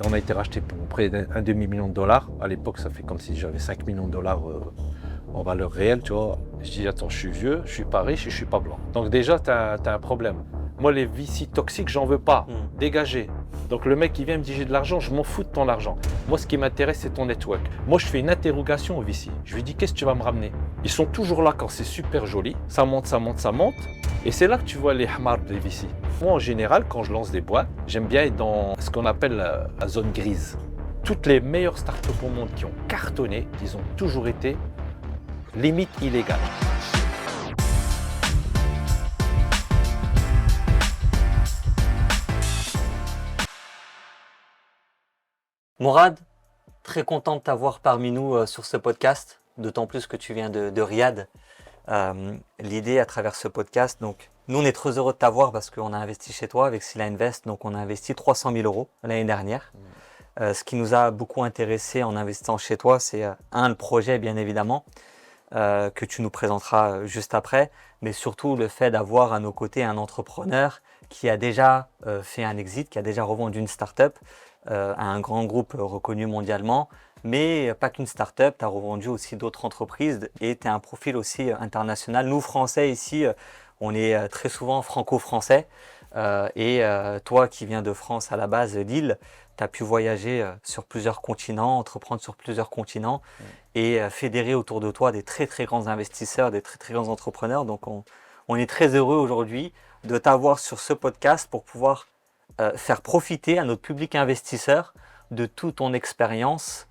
On a été racheté pour près d'un demi-million de dollars. À l'époque, ça fait comme si j'avais 5 millions de dollars en valeur réelle, tu vois. Je dis, attends, je suis vieux, je suis pas riche et je suis pas blanc. Donc déjà, tu as un problème. Moi, les VC toxiques, j'en veux pas. Dégagez. Donc le mec qui vient me dire j'ai de l'argent, je m'en fous de ton argent. Moi, ce qui m'intéresse, c'est ton network. Moi, je fais une interrogation au VC. Je lui dis, qu'est-ce que tu vas me ramener? Ils sont toujours là quand c'est super joli. Ça monte, ça monte, ça monte. Et c'est là que tu vois les hamars des VC. Moi, en général, quand je lance des boîtes, j'aime bien être dans ce qu'on appelle la zone grise. Toutes les meilleures startups au monde qui ont cartonné, ils ont toujours été limite illégales. Mourad, très content de t'avoir parmi nous sur ce podcast, d'autant plus que tu viens de Riyad. L'idée à travers ce podcast, donc nous on est très heureux de t'avoir parce qu'on a investi chez toi avec Sila Invest, donc on a investi 300 000 euros l'année dernière. Ce qui nous a beaucoup intéressé en investissant chez toi, c'est le projet bien évidemment, que tu nous présenteras juste après, mais surtout le fait d'avoir à nos côtés un entrepreneur qui a déjà fait un exit, qui a déjà revendu une start-up à un grand groupe reconnu mondialement, mais pas qu'une start-up, tu as revendu aussi d'autres entreprises et tu as un profil aussi international. Nous, Français, ici, on est très souvent franco-français et toi qui viens de France à la base, Lille, tu as pu voyager sur plusieurs continents, entreprendre sur plusieurs continents et fédérer autour de toi des très très grands investisseurs, des très très grands entrepreneurs. Donc on est très heureux aujourd'hui de t'avoir sur ce podcast pour pouvoir faire profiter à notre public investisseur de toute ton expérience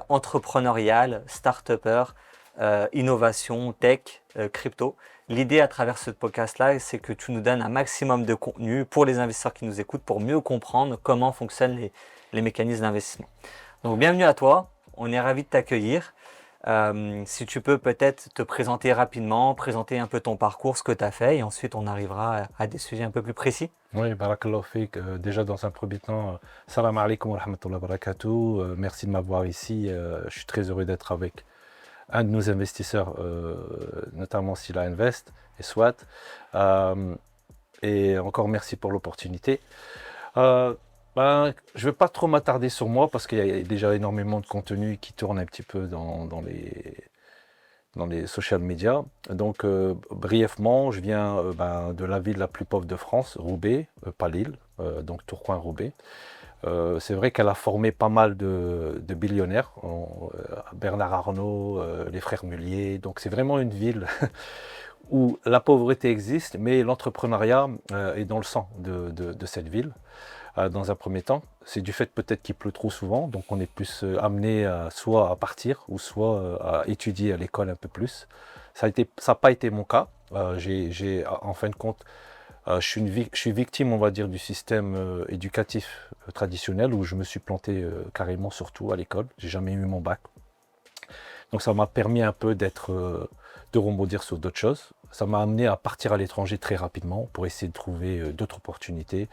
entrepreneuriale, start-upper, innovation, tech, crypto. L'idée à travers ce podcast-là, c'est que tu nous donnes un maximum de contenu pour les investisseurs qui nous écoutent pour mieux comprendre comment fonctionnent les mécanismes d'investissement. Donc bienvenue à toi, on est ravis de t'accueillir. Si tu peux peut-être te présenter rapidement, présenter un peu ton parcours, ce que tu as fait, et ensuite on arrivera à des sujets un peu plus précis. Oui, barakallahu fik. Déjà, dans un premier temps, salam alaikum wa rahmatullahi wa barakatuh. Merci de m'avoir ici. Je suis très heureux d'être avec un de nos investisseurs, notamment Sila Invest et SWAT. Et encore merci pour l'opportunité. Je ne vais pas trop m'attarder sur moi parce qu'il y a déjà énormément de contenu qui tourne un petit peu dans les social media. Donc, brièvement, je viens de la ville la plus pauvre de France, Roubaix, pas Lille, donc Tourcoing-Roubaix. C'est vrai qu'elle a formé pas mal de billionnaires, Bernard Arnault, les frères Mullier. Donc, c'est vraiment une ville où la pauvreté existe, mais l'entrepreneuriat est dans le sang de cette ville. Dans un premier temps, c'est du fait peut-être qu'il pleut trop souvent, donc on est plus amené soit à partir ou soit à étudier à l'école un peu plus. Ça n'a pas été mon cas. En fin de compte, je suis victime, on va dire, du système éducatif traditionnel où je me suis planté carrément surtout à l'école. J'ai jamais eu mon bac. Donc ça m'a permis un peu de rebondir sur d'autres choses. Ça m'a amené à partir à l'étranger très rapidement pour essayer de trouver d'autres opportunités,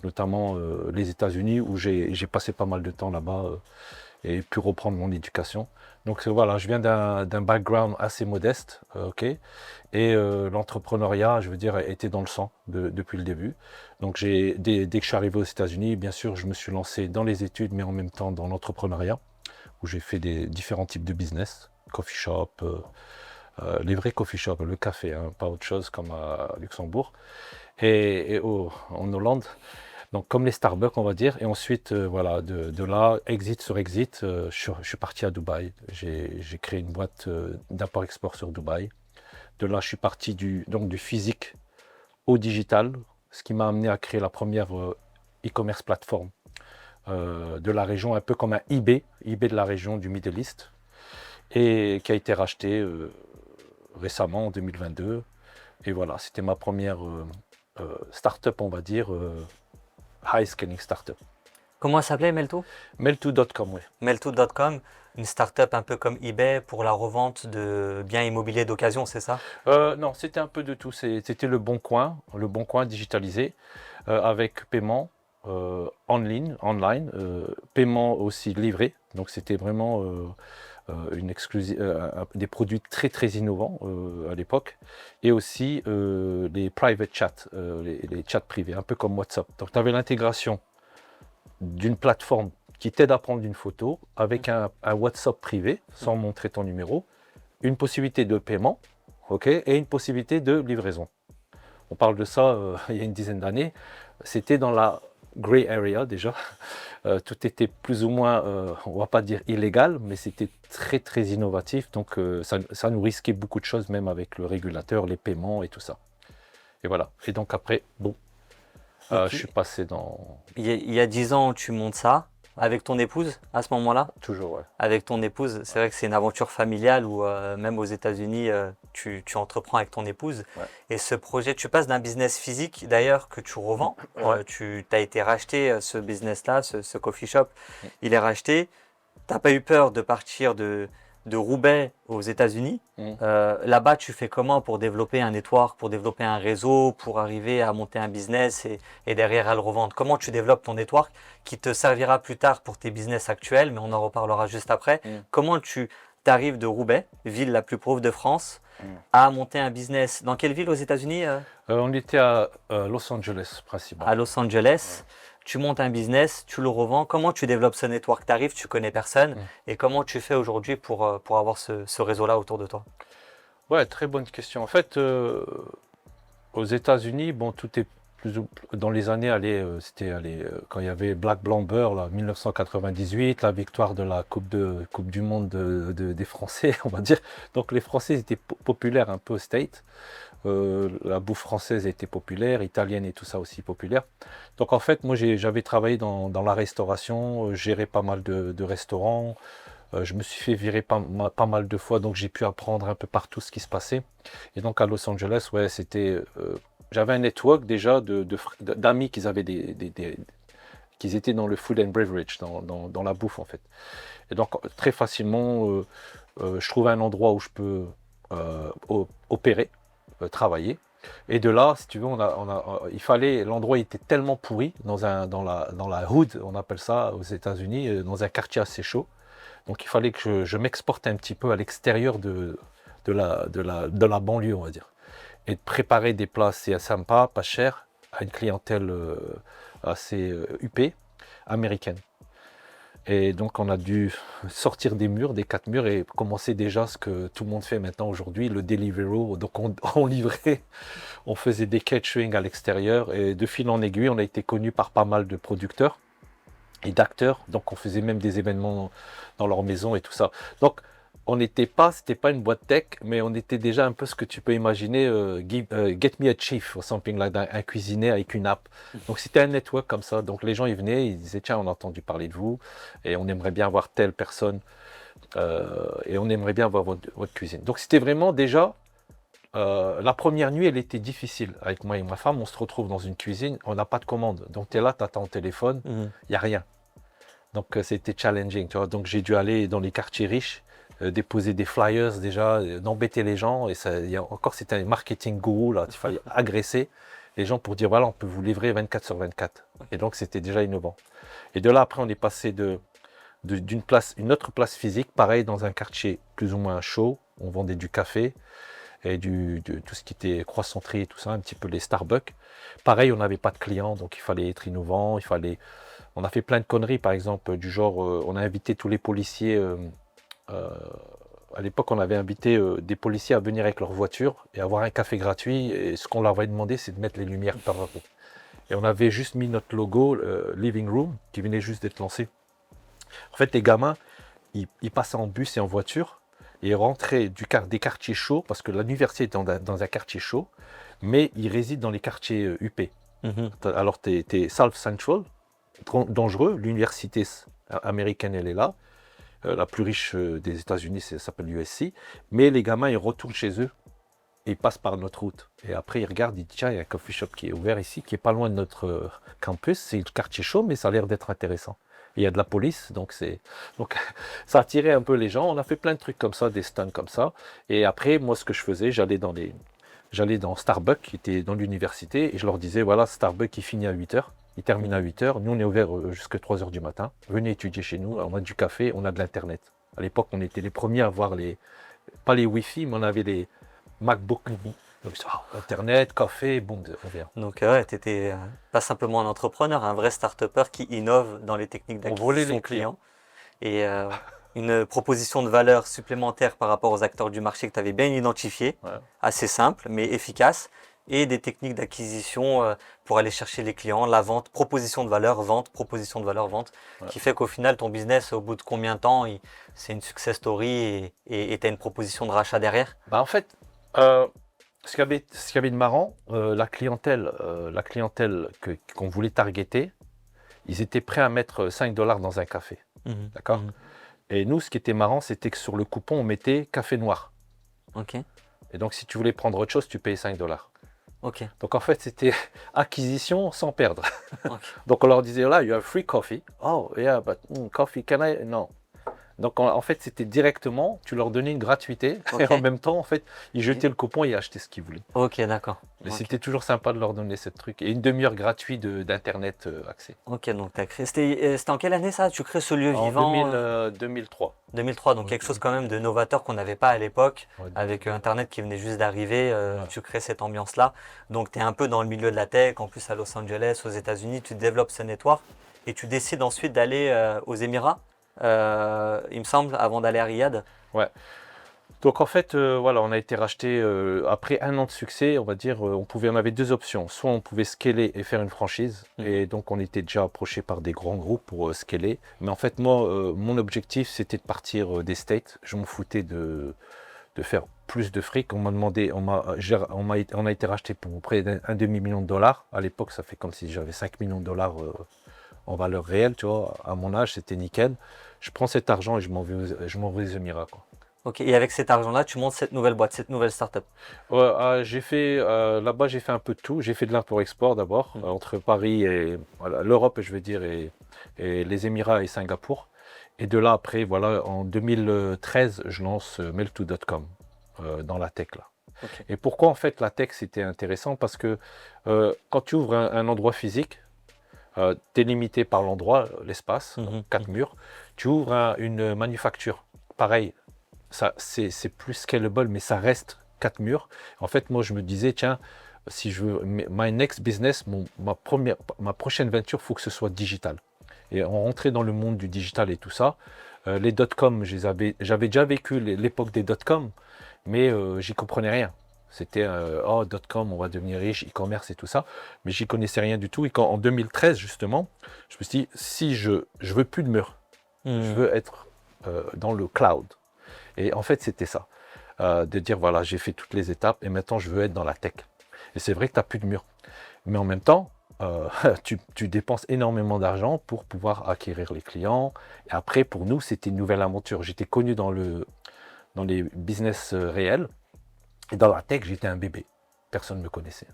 notamment les États-Unis où j'ai passé pas mal de temps là-bas et pu reprendre mon éducation. Donc voilà, je viens d'un background assez modeste, ok, et l'entrepreneuriat, je veux dire, était dans le sang depuis le début. Donc dès que je suis arrivé aux États-Unis, bien sûr, je me suis lancé dans les études, mais en même temps dans l'entrepreneuriat, où j'ai fait des différents types de business, coffee shop, les vrais coffee shops, le café, hein, pas autre chose comme à Luxembourg et en Hollande. Donc comme les Starbucks, on va dire. Et ensuite, voilà, de là, exit sur exit, je suis parti à Dubaï. J'ai créé une boîte d'import-export sur Dubaï. De là, je suis parti du physique au digital, ce qui m'a amené à créer la première e-commerce plateforme de la région, un peu comme un eBay de la région du Middle East, et qui a été racheté récemment en 2022. Et voilà, c'était ma première start-up, on va dire, high scaling start-up. Comment ça s'appelait Melto? Melto.com, oui. Melto.com, une start-up un peu comme eBay pour la revente de biens immobiliers d'occasion, c'est ça? Non, c'était un peu de tout. C'était le bon coin digitalisé, avec paiement online, paiement aussi livré. Donc c'était vraiment des produits très très innovants à l'époque, et aussi les private chats, les chats privés, un peu comme WhatsApp. Donc tu avais l'intégration d'une plateforme qui t'aide à prendre une photo avec un WhatsApp privé, sans montrer ton numéro, une possibilité de paiement, ok, et une possibilité de livraison. On parle de ça il y a une dizaine d'années. C'était dans la gray area déjà. Tout était plus ou moins, on ne va pas dire illégal, mais c'était très très innovatif. Donc ça nous risquait beaucoup de choses, même avec le régulateur, les paiements et tout ça. Et voilà. Et donc après, bon, je suis passé dans... Il y a 10 ans, tu montes ça avec ton épouse à ce moment-là? Toujours, ouais. Avec ton épouse, c'est vrai que c'est une aventure familiale où même aux États-Unis, tu entreprends avec ton épouse. Ouais. Et ce projet, tu passes d'un business physique d'ailleurs que tu revends. Ouais. Tu as été racheté ce business-là, ce coffee shop. Ouais. Il est racheté. Tu n'as pas eu peur de partir de Roubaix aux États-Unis. Là-bas, tu fais comment pour développer un network, pour développer un réseau, pour arriver à monter un business et derrière à le revendre? Comment tu développes ton network qui te servira plus tard pour tes business actuels, mais on en reparlera juste après. Comment tu arrives de Roubaix, ville la plus pauvre de France, à monter un business? Dans quelle ville aux États-Unis? On était à Los Angeles, principalement. À Los Angeles. Ouais. Tu montes un business, tu le revends. Comment tu développes ce network? Tu arrives, tu connais personne. Et comment tu fais aujourd'hui pour avoir ce réseau-là autour de toi? Ouais, très bonne question. En fait, aux États-Unis, bon, tout est plus ou dans les années, quand il y avait Black Blamber, là, 1998, la victoire de la Coupe du Monde des Français, on va dire. Donc les Français étaient populaires un peu au State. La bouffe française était populaire, italienne et tout ça aussi populaire. Donc en fait, moi j'avais travaillé dans la restauration, géré pas mal de restaurants. Je me suis fait virer pas mal de fois, donc j'ai pu apprendre un peu partout ce qui se passait. Et donc à Los Angeles, ouais, j'avais un network déjà d'amis qui avaient qui étaient dans le food and beverage, dans la bouffe en fait. Et donc très facilement, je trouvais un endroit où je peux opérer. Travailler, et de là, si tu veux, l'endroit était tellement pourri dans la hood, on appelle ça aux États-Unis, dans un quartier assez chaud, donc il fallait que je m'exporte un petit peu à l'extérieur de la banlieue, on va dire, et de préparer des plats assez sympas, pas chers, à une clientèle assez huppée, américaine. Et donc on a dû sortir des murs, des 4 murs, et commencer déjà ce que tout le monde fait maintenant aujourd'hui, le Deliveroo. Donc on livrait, on faisait des catering à l'extérieur, et de fil en aiguille, on a été connu par pas mal de producteurs et d'acteurs. Donc on faisait même des événements dans leur maison et tout ça. Donc c'était pas une boîte tech, mais on était déjà un peu ce que tu peux imaginer, Get Me a Chief, ou something like that, un cuisinier avec une app. Donc c'était un network comme ça. Donc les gens ils venaient, ils disaient tiens, on a entendu parler de vous et on aimerait bien voir telle personne et on aimerait bien voir votre cuisine. Donc c'était vraiment déjà la première nuit, elle était difficile. Avec moi et ma femme, on se retrouve dans une cuisine, on n'a pas de commande. Donc tu es là, tu attends au téléphone, il n'y a rien. Donc c'était challenging, tu vois. Donc j'ai dû aller dans les quartiers riches, déposer des flyers déjà, d'embêter les gens, et c'était un marketing gourou là, il fallait agresser les gens pour dire voilà, on peut vous livrer 24 sur 24. Et donc c'était déjà innovant. Et de là après on est passé une autre place physique, pareil dans un quartier plus ou moins chaud, on vendait du café et tout ce qui était croissanterie et tout ça, un petit peu les Starbucks. Pareil, on n'avait pas de clients, donc il fallait être innovant, on a fait plein de conneries, par exemple, du genre, on a invité tous les policiers. À l'époque, on avait invité des policiers à venir avec leur voiture et avoir un café gratuit. Et ce qu'on leur avait demandé, c'est de mettre les lumières par rapport. Et on avait juste mis notre logo, Living Room, qui venait juste d'être lancé. En fait, les gamins, ils passaient en bus et en voiture et ils rentraient des quartiers chauds, parce que l'université est dans un quartier chaud, mais ils résident dans les quartiers huppés. Alors, t'es South Central, dangereux, l'université américaine, elle est là. La plus riche des États-Unis, ça s'appelle l'USC. Mais les gamins, ils retournent chez eux et ils passent par notre route. Et après, ils regardent, ils disent tiens, il y a un coffee shop qui est ouvert ici, qui est pas loin de notre campus. C'est le quartier chaud, mais ça a l'air d'être intéressant. Et il y a de la police, donc ça attirait un peu les gens. On a fait plein de trucs comme ça, des stands comme ça. Et après, moi, ce que je faisais, j'allais dans Starbucks, qui était dans l'université, et je leur disais voilà, Starbucks, il finit à 8h. Il termine à 8h, nous on est ouvert jusqu'à 3h du matin. Venez étudier chez nous, on a du café, on a de l'internet. À l'époque, on était les premiers à avoir pas les Wi-Fi, mais on avait les MacBook Donc, Internet, café, boum, on vient. Donc, ouais, tu n'étais pas simplement un entrepreneur, un vrai start-upper qui innove dans les techniques On volait d'acquisition les clients. client et une proposition de valeur supplémentaire par rapport aux acteurs du marché que tu avais bien identifié, Ouais. assez simple mais efficace, et des techniques d'acquisition pour aller chercher les clients, la vente, proposition de valeur, vente, proposition de valeur, vente, Ouais. qui fait qu'au final, ton business, au bout de combien de temps, c'est une success story et tu as une proposition de rachat derrière? Bah, en fait, euh, ce qu'il y avait de marrant, la clientèle qu'on voulait targeter, ils étaient prêts à mettre 5 dollars dans un café. Mhm. D'accord. Mhm. Et nous, ce qui était marrant, c'était que sur le coupon, on mettait café noir. Ok, Et donc, si tu voulais prendre autre chose, tu payais 5 dollars. ok, Donc, en fait, c'était acquisition sans perdre. ok. Donc, on leur disait, là, you have free coffee. Oh, yeah, but coffee, can I? Non. Donc, en fait, c'était directement, tu leur donnais une gratuité. Ok. Et en même temps, en fait, ils jetaient le coupon et ils achetaient ce qu'ils voulaient. Ok, d'accord. Mais Ok. c'était toujours sympa de leur donner ce truc. Et une demi-heure gratuite d'Internet accès. Ok, donc tu as créé. C'était en quelle année ça? Tu crées ce lieu En vivant 2003. 2003, donc quelque chose quand même de novateur qu'on n'avait pas à l'époque, Ouais. avec Internet qui venait juste d'arriver, Ouais. tu crées cette ambiance-là. Donc tu es un peu dans le milieu de la tech, en plus à Los Angeles, aux États-Unis, tu développes ce network et tu décides ensuite d'aller aux Émirats, il me semble, avant d'aller à Riyad. Ouais. Donc en fait, voilà, on a été racheté après un an de succès, on va dire, on avait deux options. Soit on pouvait scaler et faire une franchise, et donc on était déjà approché par des grands groupes pour scaler. Mais en fait, moi, mon objectif, c'était de partir des States. Je m'en foutais de faire plus de fric. On m'a demandé, on a été racheté pour près d'un demi-million de dollars. À l'époque, ça fait comme si j'avais 5 millions de dollars en valeur réelle, tu vois. À mon âge, c'était nickel. Je prends cet argent et je m'en vais aux Émirats, quoi. Ok, et avec cet argent-là, tu montes cette nouvelle boîte, cette nouvelle startup. Ouais, là-bas, j'ai fait un peu de tout. J'ai fait de l'import-export d'abord, entre Paris et voilà, l'Europe, je veux dire, et les Émirats et Singapour. Et de là, après, voilà, en 2013, je lance Melto.com dans la tech, là. Ok. Et pourquoi, en fait, la tech, c'était intéressant? Parce que quand tu ouvres un endroit physique, tu es limité par l'endroit, l'espace, quatre murs. Tu ouvres une manufacture, pareil. C'est plus scalable, mais ça reste 4 murs. En fait, moi, je me disais, tiens, si je veux, my next business, ma prochaine venture, il faut que ce soit digital. Et on rentrait dans le monde du digital et tout ça. Les dot-com, j'avais déjà vécu l'époque des dot-com, mais j'y comprenais rien. C'était, oh, dot-com, on va devenir riche, e-commerce et tout ça. Mais j'y connaissais rien du tout. Et en 2013, justement, je me suis dit, si je veux plus de murs, je veux être dans le cloud. Et en fait, c'était ça. De dire, voilà, j'ai fait toutes les étapes et maintenant, je veux être dans la tech. Et c'est vrai que tu n'as plus de mur. Mais en même temps, tu dépenses énormément d'argent pour pouvoir acquérir les clients. Et après, pour nous, c'était une nouvelle aventure. J'étais connu dans les business réels. Et dans la tech, j'étais un bébé. Personne ne me connaissait.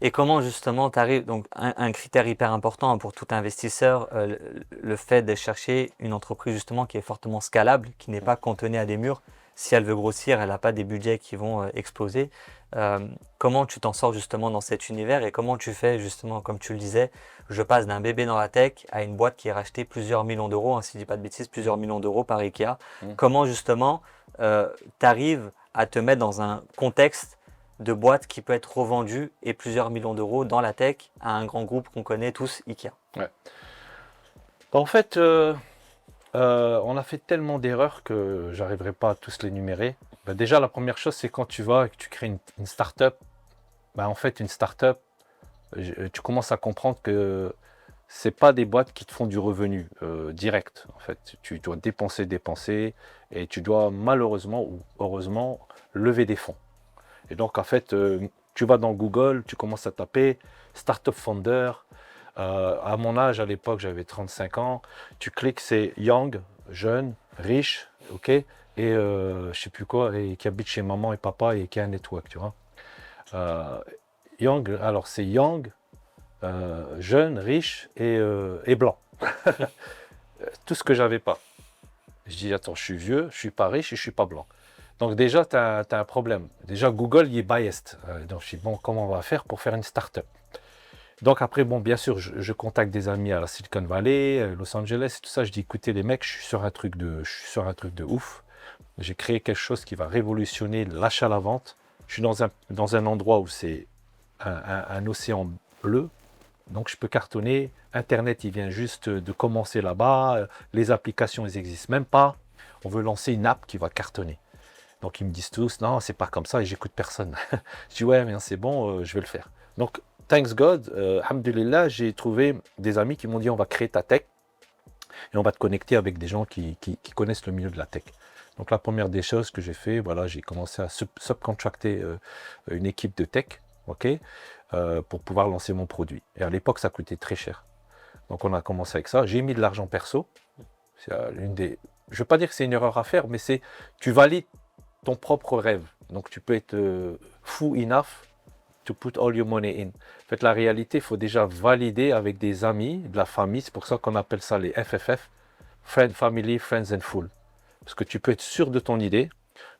Et comment justement tu arrives, donc un critère hyper important pour tout investisseur, le fait de chercher une entreprise justement qui est fortement scalable, qui n'est pas cantonnée à des murs. Si elle veut grossir, elle n'a pas des budgets qui vont exploser. Comment tu t'en sors justement dans cet univers et comment tu fais justement, comme tu le disais, je passe d'un bébé dans la tech à une boîte qui est rachetée plusieurs millions d'euros, hein, si je ne dis pas de bêtises, plusieurs millions d'euros par Ikea. Comment justement tu arrives à te mettre dans un contexte de boîte qui peut être revendue et plusieurs millions d'euros dans la tech à un grand groupe qu'on connaît tous, Ikea. Ouais. En fait, on a fait tellement d'erreurs que j'arriverai pas à tous les énumérer. Ben déjà, la première chose, c'est quand tu vas et que tu crées une start-up. Ben en fait, une start-up, tu commences à comprendre que c'est pas des boîtes qui te font du revenu direct. En fait, tu dois dépenser, et tu dois malheureusement ou heureusement lever des fonds. Et donc, en fait, tu vas dans Google, tu commences à taper Startup Founder. À mon âge, à l'époque, j'avais 35 ans. Tu cliques, c'est young, jeune, riche, ok, et je sais plus quoi, et qui habite chez maman et papa et qui a un network, tu vois. Young, alors c'est young, jeune, riche et blanc. Tout ce que j'avais pas. Je dis, attends, je suis vieux, je suis pas riche et je suis pas blanc. Donc déjà, tu as un problème. Déjà, Google, il est biased. Donc je dis, bon, comment on va faire pour faire une start-up? Donc après, bon, bien sûr, je contacte des amis à la Silicon Valley, Los Angeles, et tout ça. Je dis, écoutez les mecs, je suis sur un truc de ouf. J'ai créé quelque chose qui va révolutionner l'achat à la vente. Je suis dans un endroit où c'est un océan bleu, donc je peux cartonner. Internet, il vient juste de commencer là-bas. Les applications, elles n'existent même pas. On veut lancer une app qui va cartonner. Donc ils me disent tous, non, c'est pas comme ça et j'écoute personne. Je dis, ouais, mais c'est bon, je vais le faire. Donc, thanks God, alhamdulillah, j'ai trouvé des amis qui m'ont dit, on va créer ta tech et on va te connecter avec des gens qui connaissent le milieu de la tech. Donc la première des choses que j'ai fait, voilà, j'ai commencé à subcontracter une équipe de tech, ok, pour pouvoir lancer mon produit. Et à l'époque, ça coûtait très cher. Donc on a commencé avec ça. J'ai mis de l'argent perso. C'est l'une des... Je ne veux pas dire que c'est une erreur à faire, mais c'est tu valides ton propre rêve. Donc tu peux être fou enough to put all your money in. En fait, la réalité, il faut déjà valider avec des amis, de la famille. C'est pour ça qu'on appelle ça les FFF, Friend, Family, Friends and Fool. Parce que tu peux être sûr de ton idée.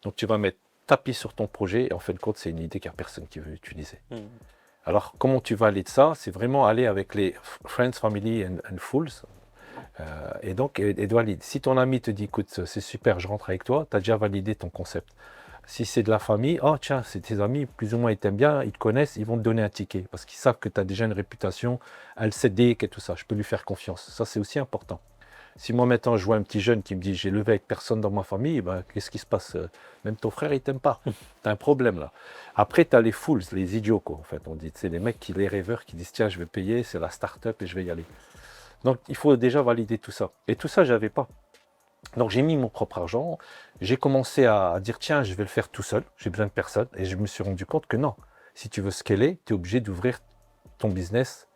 Donc tu vas mettre tapis sur ton projet. Et en fin de compte, c'est une idée qu'il n'y a personne qui veut utiliser. Alors, comment tu valides ça? C'est vraiment aller avec les Friends, Family and Fools. Et donc, et valide. Si ton ami te dit, écoute, c'est super, je rentre avec toi, tu as déjà validé ton concept. Si c'est de la famille, oh tiens, c'est tes amis, plus ou moins ils t'aiment bien, ils te connaissent, ils vont te donner un ticket. Parce qu'ils savent que tu as déjà une réputation, LCD, et tout ça. Je peux lui faire confiance. Ça, c'est aussi important. Si moi maintenant je vois un petit jeune qui me dit j'ai levé avec personne dans ma famille, ben, qu'est-ce qui se passe? Même ton frère il t'aime pas. T'as un problème là. Après tu as les fools, les idiots quoi. En fait on dit, c'est les mecs les rêveurs qui disent tiens je vais payer, c'est la start-up et je vais y aller. Donc il faut déjà valider tout ça. Et tout ça j'avais pas. Donc j'ai mis mon propre argent. J'ai commencé à dire tiens je vais le faire tout seul. J'ai besoin de personne. Et je me suis rendu compte que non. Si tu veux scaler, tu es obligé d'ouvrir ton business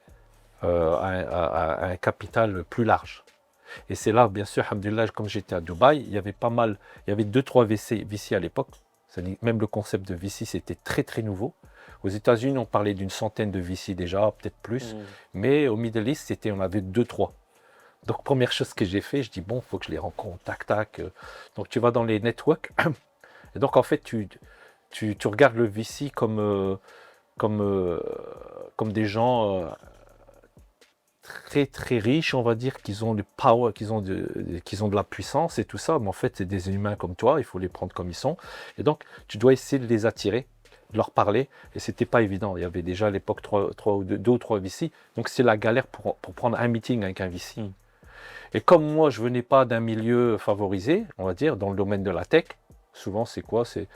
à un capital plus large. Et c'est là, bien sûr, alhamdoulilah, comme j'étais à Dubaï, il y avait pas mal, il y avait 2-3 VC à l'époque. Même le concept de VC, c'était très très nouveau. Aux États-Unis, on parlait d'une centaine de VC déjà, peut-être plus. Mais au Middle East, on avait 2-3. Donc, première chose que j'ai fait, je dis, bon, il faut que je les rencontre, tac, tac. Donc, tu vas dans les networks. Et donc, en fait, tu regardes le VC comme des gens... très très riches, on va dire, qu'ils ont du power, qu'ils ont de la puissance et tout ça, mais en fait c'est des humains comme toi, il faut les prendre comme ils sont, et donc tu dois essayer de les attirer, de leur parler, et c'était pas évident, il y avait déjà à l'époque 2 ou 3 VC, donc c'est la galère pour prendre un meeting avec un VC. Et comme moi je venais pas d'un milieu favorisé, on va dire, dans le domaine de la tech, souvent c'est quoi, c'est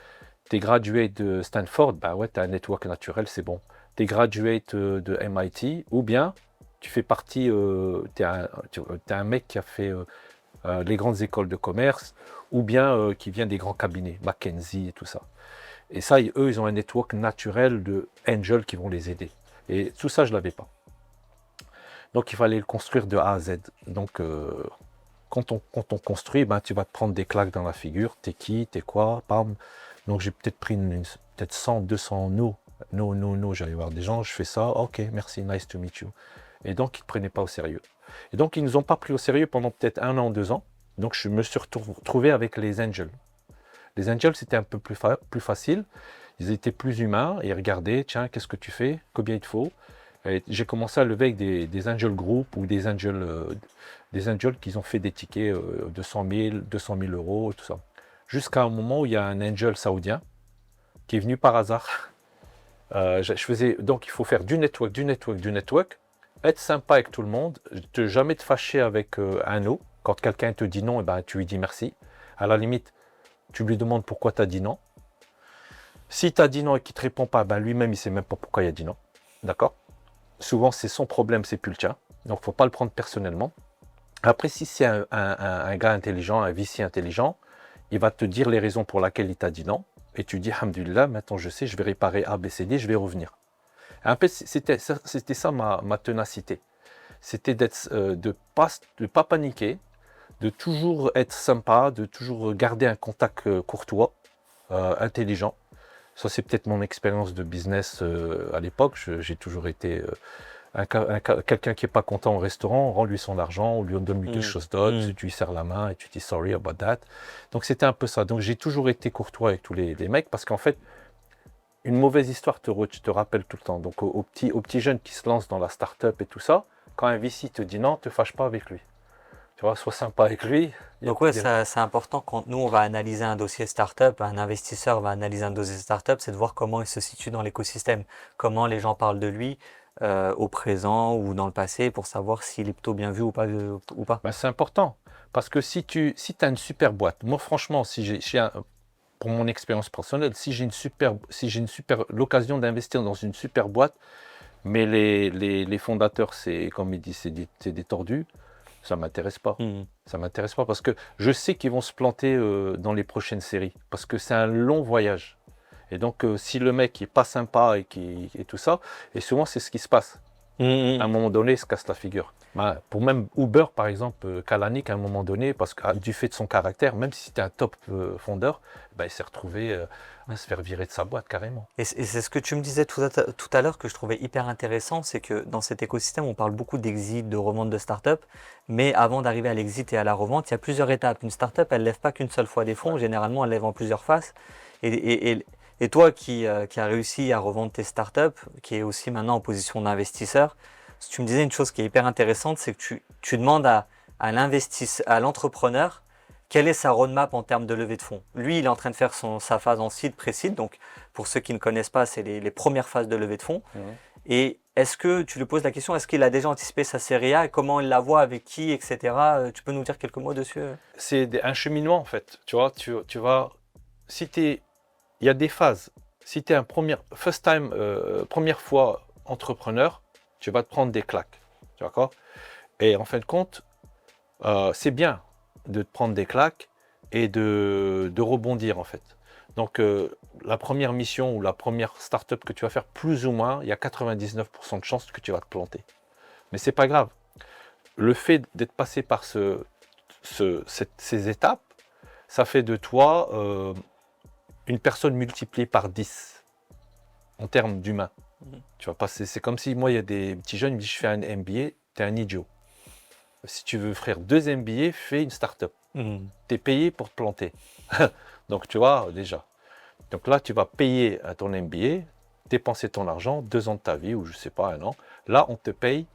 t'es graduate de Stanford, bah ouais t'as un network naturel, c'est bon, t'es graduate de MIT, ou bien tu fais partie, tu es un mec qui a fait les grandes écoles de commerce ou bien qui vient des grands cabinets, McKinsey et tout ça. Et ça, eux, ils ont un network naturel de angels qui vont les aider. Et tout ça, je ne l'avais pas. Donc, il fallait le construire de A à Z. Donc, quand on construit, ben, tu vas te prendre des claques dans la figure. T'es qui, t'es quoi, pam. Donc, j'ai peut-être pris peut-être 100, 200 no. J'allais voir des gens, je fais ça, ok, merci, nice to meet you. Et donc, ils ne prenaient pas au sérieux. Et donc, ils ne nous ont pas pris au sérieux pendant peut-être 1 an, 2 ans. Donc, je me suis retrouvé avec les angels. Les angels, c'était un peu plus facile. Ils étaient plus humains. Et ils regardaient, tiens, qu'est-ce que tu fais? Combien il te faut? Et j'ai commencé à lever avec des angel group ou des angels qui ont fait des tickets de 100 000 euros, tout ça. Jusqu'à un moment où il y a un angel saoudien qui est venu par hasard. Donc, il faut faire du network. Être sympa avec tout le monde, jamais te fâcher avec un no. Quand quelqu'un te dit non, eh ben, tu lui dis merci. À la limite, tu lui demandes pourquoi tu as dit non. Si tu as dit non et qu'il ne te répond pas, ben, lui-même, il ne sait même pas pourquoi il a dit non. D'accord? Souvent, c'est son problème, c'est plus le tien. Donc, il ne faut pas le prendre personnellement. Après, si c'est un gars intelligent, un VC intelligent, il va te dire les raisons pour lesquelles il t'a dit non. Et tu dis, alhamdoulilah, maintenant je sais, je vais réparer A, B, C, D, je vais revenir. Un peu, c'était ça ma ténacité. C'était de ne pas paniquer, de toujours être sympa, de toujours garder un contact courtois, intelligent. Ça, c'est peut-être mon expérience de business à l'époque. J'ai toujours été quelqu'un qui n'est pas content au restaurant, rend-lui son argent, ou lui donne-lui quelque chose d'autre, tu lui serres la main et tu dis sorry about that. Donc, c'était un peu ça. Donc, j'ai toujours été courtois avec tous les mecs parce qu'en fait, une mauvaise histoire te rappelle tout le temps. Donc, aux petits jeunes qui se lancent dans la start-up et tout ça, quand un VC te dit non, ne te fâche pas avec lui. Tu vois, sois sympa avec lui. Donc ouais, c'est important quand nous on va analyser un dossier startup, un investisseur va analyser un dossier startup, c'est de voir comment il se situe dans l'écosystème, comment les gens parlent de lui au présent ou dans le passé pour savoir s'il est plutôt bien vu ou pas, ou pas. Ben, c'est important. Parce que si as une super boîte, moi franchement, pour mon expérience personnelle, si j'ai une super l'occasion d'investir dans une super boîte, mais les fondateurs, c'est comme ils disent, c'est des tordus, ça ne m'intéresse pas. Mhm. Ça m'intéresse pas parce que je sais qu'ils vont se planter dans les prochaines séries. Parce que c'est un long voyage. Et donc, si le mec n'est pas sympa et tout ça, et souvent c'est ce qui se passe. À un moment donné, il se casse la figure. Ben, pour même Uber, par exemple, Kalanick, à un moment donné, parce que du fait de son caractère, même si c'était un top fondeur, ben, il s'est retrouvé à se faire virer de sa boîte carrément. Et c'est ce que tu me disais tout à l'heure que je trouvais hyper intéressant, c'est que dans cet écosystème, on parle beaucoup d'exit, de revente de start-up, mais avant d'arriver à l'exit et à la revente, il y a plusieurs étapes. Une start-up, elle ne lève pas qu'une seule fois des fonds, Ouais. généralement, elle lève en plusieurs phases. Et toi qui as réussi à revendre tes startups, qui est aussi maintenant en position d'investisseur, tu me disais une chose qui est hyper intéressante, c'est que tu demandes à l'entrepreneur quelle est sa roadmap en termes de levée de fonds. Lui, il est en train de faire sa phase en seed, pré-seed. Donc, pour ceux qui ne connaissent pas, c'est les premières phases de levée de fonds. Mhm. Et est-ce que tu lui poses la question, est-ce qu'il a déjà anticipé sa série A et comment il la voit, avec qui, etc. Tu peux nous dire quelques mots dessus? C'est un cheminement en fait. Tu vois, tu vas. Il y a des phases. Si tu es première fois entrepreneur, tu vas te prendre des claques. D'accord? Et en fin de compte, c'est bien de te prendre des claques et de rebondir en fait. Donc la première mission ou la première start-up que tu vas faire, plus ou moins, il y a 99% de chances que tu vas te planter. Mais c'est pas grave. Le fait d'être passé par ces étapes, ça fait de toi une personne multipliée par 10 en termes d'humain. Tu vas passer, c'est comme si moi, il y a des petits jeunes, ils me disent je fais un MBA, t'es un idiot. Si tu veux faire 2 MBA, fais une start-up. T'es payé pour te planter. Donc tu vois, déjà. Donc là, tu vas payer à ton MBA, dépenser ton argent, 2 ans de ta vie, ou je sais pas, 1 an. Là, on te paye.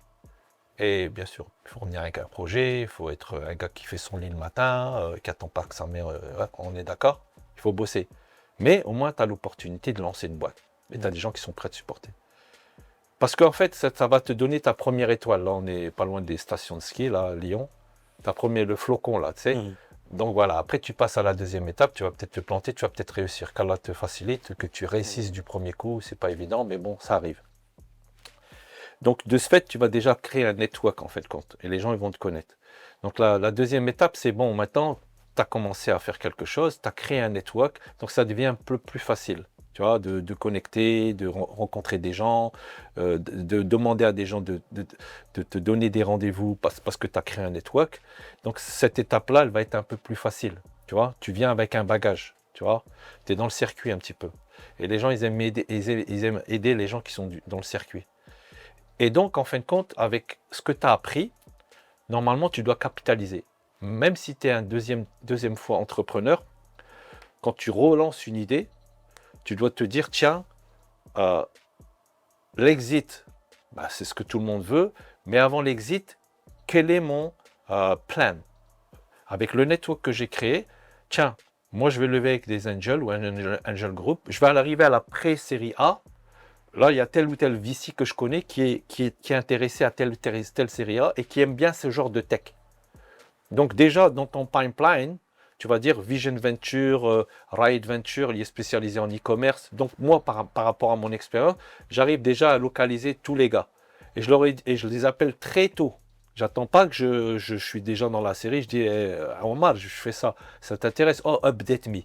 Et bien sûr, fournir un projet, il faut être un gars qui fait son lit le matin, qui attend pas que sa mère... on est d'accord, il faut bosser. Mais au moins, tu as l'opportunité de lancer une boîte. Et tu as des gens qui sont prêts à te supporter. Parce qu'en fait, ça va te donner ta première étoile. Là, on n'est pas loin des stations de ski, là, à Lyon. Le flocon, là, tu sais. Donc voilà, après, tu passes à la deuxième étape. Tu vas peut-être te planter, tu vas peut-être réussir. Qu'Allah te facilite, que tu réussisses du premier coup, c'est pas évident, mais bon, ça arrive. Donc, de ce fait, tu vas déjà créer un network, en fait, compte. Et les gens, ils vont te connaître. Donc, la deuxième étape, c'est bon, maintenant, tu as commencé à faire quelque chose, tu as créé un network, donc ça devient un peu plus facile, tu vois, de connecter, de rencontrer des gens, de demander à des gens de te donner des rendez-vous parce que tu as créé un network. Donc, cette étape-là, elle va être un peu plus facile, tu vois. Tu viens avec un bagage, tu vois. Tu es dans le circuit un petit peu. Et les gens, ils aiment aider les gens qui sont dans le circuit. Et donc, en fin de compte, avec ce que tu as appris, normalement, tu dois capitaliser. Même si tu es un deuxième fois entrepreneur, quand tu relances une idée, tu dois te dire, tiens, l'exit, bah, c'est ce que tout le monde veut, mais avant l'exit, quel est mon plan? Avec le network que j'ai créé, tiens, moi je vais lever avec des angels ou un angel group, je vais arriver à la pré-série A. Là, il y a tel ou tel VC que je connais qui est intéressé à telle série A et qui aime bien ce genre de tech. Donc déjà, dans ton pipeline, tu vas dire Vision Venture, Ride Venture, il est spécialisé en e-commerce. Donc moi, par rapport à mon expérience, j'arrive déjà à localiser tous les gars. Et je les appelle très tôt. J'attends pas que je suis déjà dans la série. Je dis, Omar, je fais ça. Ça t'intéresse? Oh, update me.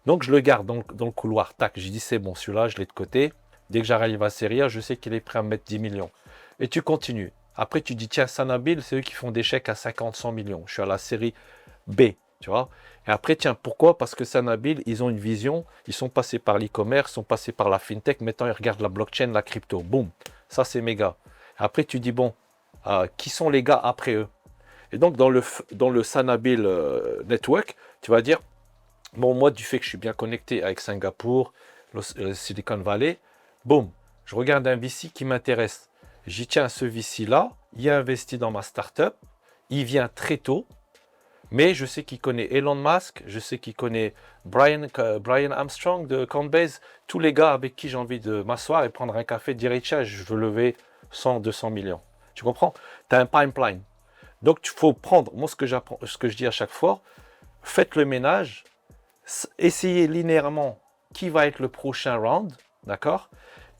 Donc je le garde dans le couloir. Tac, j'ai dit, c'est bon, celui-là, je l'ai de côté. Dès que j'arrive à série A, je sais qu'il est prêt à me mettre 10 millions. Et tu continues. Après, tu dis, tiens, Sanabil, c'est eux qui font des chèques à 50, 100 millions. Je suis à la série B, tu vois. Et après, tiens, pourquoi? Parce que Sanabil, ils ont une vision. Ils sont passés par l'e-commerce, sont passés par la fintech. Maintenant, ils regardent la blockchain, la crypto. Boum. Ça, c'est méga. Après, tu dis, bon, qui sont les gars après eux? Et donc, dans le Sanabil Network, tu vas dire, bon, moi, du fait que je suis bien connecté avec Singapour, le Silicon Valley, boum, je regarde un VC qui m'intéresse. J'y tiens, ce VC-là, il a investi dans ma startup, il vient très tôt. Mais je sais qu'il connaît Elon Musk, je sais qu'il connaît Brian Armstrong de Coinbase, tous les gars avec qui j'ai envie de m'asseoir et prendre un café, dire tiens, je veux lever 100, 200 millions. Tu comprends? Tu as un pipeline. Donc, il faut prendre, moi, ce que je dis à chaque fois, faites le ménage, essayez linéairement qui va être le prochain round, d'accord?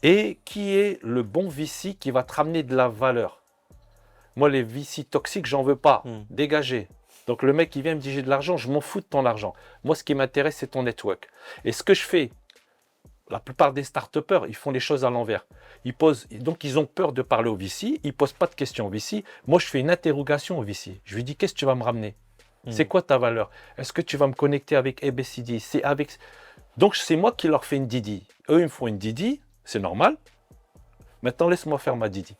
Et qui est le bon VC qui va te ramener de la valeur. Moi, les VC toxiques, j'en veux pas. Dégagez. Donc, le mec qui vient me dire j'ai de l'argent, je m'en fous de ton argent. Moi, ce qui m'intéresse, c'est ton network. Et ce que je fais, la plupart des start-upers, ils font les choses à l'envers. Donc, ils ont peur de parler au VC. Ils ne posent pas de questions au VC. Moi, je fais une interrogation au VC. Je lui dis, qu'est-ce que tu vas me ramener? C'est quoi ta valeur? Est-ce que tu vas me connecter avec ABCD? Donc, c'est moi qui leur fais une Didi. Eux, ils me font une Didi. C'est normal. Maintenant, laisse-moi faire ma Didi.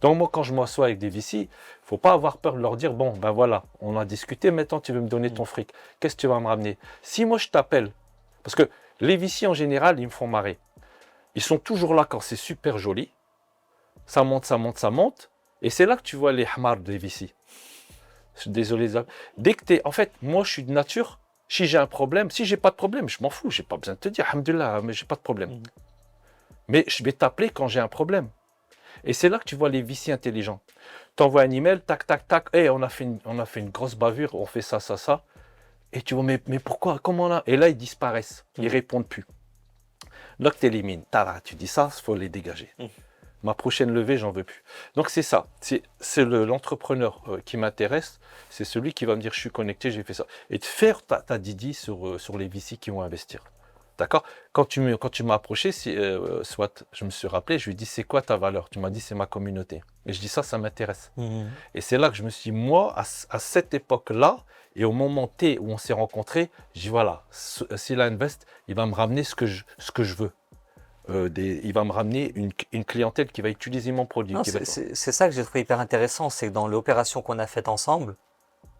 Donc, moi, quand je m'assois avec des VC, il ne faut pas avoir peur de leur dire, bon, ben voilà, on a discuté, maintenant, tu veux me donner ton fric. Qu'est-ce que tu vas me ramener? Si moi, je t'appelle, parce que les VC, en général, ils me font marrer. Ils sont toujours là quand c'est super joli. Ça monte, ça monte, ça monte. Et c'est là que tu vois les hamars des VC. Je suis désolé. Dès que tu es... En fait, moi, je suis de nature. Si j'ai un problème, si j'ai pas de problème, je m'en fous. J'ai pas besoin de te dire, alhamdoulilah, mais j'ai pas de problème. Mais je vais t'appeler quand j'ai un problème. Et c'est là que tu vois les VC intelligents. Tu envoies un email, tac, tac, tac. Hey, on a fait une grosse bavure, on fait ça, ça, ça. Et tu vois, mais pourquoi? Comment là? Et là, ils disparaissent. Ils répondent plus. Là que tu élimines. Tu dis ça, il faut les dégager. Ma prochaine levée, j'en veux plus. Donc c'est ça. C'est l'entrepreneur qui m'intéresse. C'est celui qui va me dire, je suis connecté, j'ai fait ça. Et de faire ta Didi sur les VC qui vont investir. D'accord? Quand tu m'as approché, soit je me suis rappelé, je lui ai dit, c'est quoi ta valeur? Tu m'as dit, c'est ma communauté. Et je dis, ça m'intéresse. Et c'est là que je me suis dit, moi, à cette époque-là, et au moment T où on s'est rencontrés, je dis, voilà, Sila Invest, il va me ramener ce que je veux. Il va me ramener une clientèle qui va utiliser mon produit. C'est ça que j'ai trouvé hyper intéressant, c'est que dans l'opération qu'on a faite ensemble,